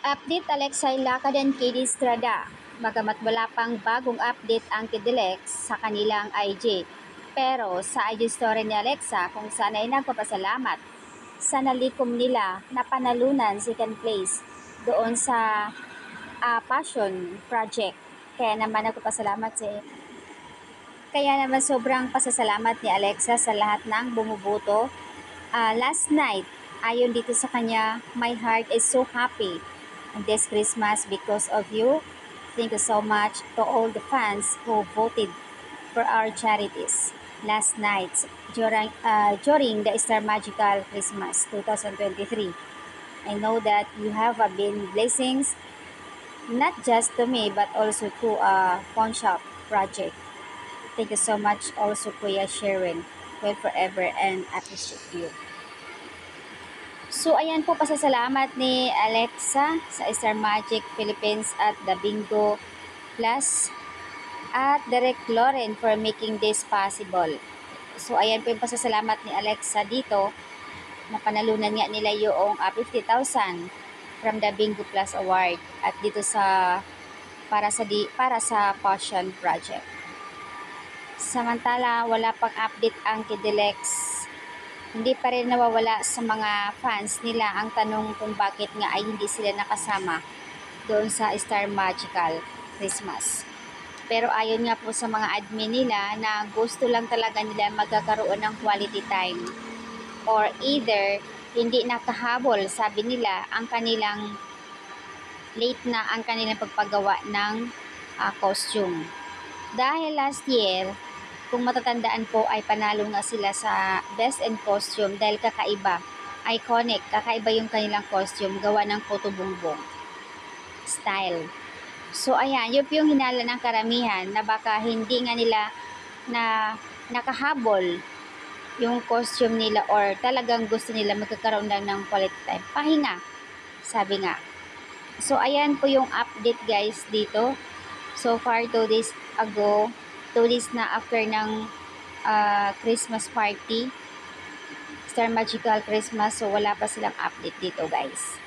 Update Alexa Ilacad and KD Estrada. Bagamat wala pang bagong update ang Kidelex sa kanilang IG. Pero sa IG story ni Alexa kung saan ay nagpapasalamat sa nalikom nila na panalunan second place doon sa passion project. Kaya naman nagpapasalamat Kaya naman sobrang pasasalamat ni Alexa sa lahat ng bumuboto. Last night, ayon dito sa kanya, my heart is so happy this Christmas because of you. Thank you so much to all the fans who voted for our charities last night during the Star Magical Christmas 2023. I know that you have been blessings not just to me but also to Pawn Shop Project. Thank you so much also Kuya Sharon. Will forever and appreciate you. So, ayan po pasasalamat ni Alexa sa Star Magic Philippines at The Bingo Plus at Direct Lauren for making this possible. So, ayan po yung pasasalamat ni Alexa dito na panalunan nga nila yung 50,000 from The Bingo Plus Award at dito sa para sa Passion Project. Samantala, wala pang update ang Kidelex. Hindi pa rin nawawala sa mga fans nila ang tanong kung bakit nga ay hindi sila nakasama doon sa Star Magical Christmas. Pero ayon nga po sa mga admin nila na gusto lang talaga nila magkakaroon ng quality time. Or either, hindi nakahabol, sabi nila, ang kanilang late na ang kanilang pagpagawa ng costume. Dahil last year, kung matatandaan po ay panalo nga sila sa Best in Costume dahil kakaiba, iconic, kakaiba yung kanilang costume gawa ng Puto Bumbong style. So ayan, yun yung hinala ng karamihan na baka hindi nga nila na nakahabol yung costume nila or talagang gusto nila magkakaroon lang ng quality time. Pahinga, sabi nga. So ayan po yung update guys dito. So far 2 days ago, 2 days na after ng Christmas party, Star Magical Christmas, so wala pa silang update dito guys.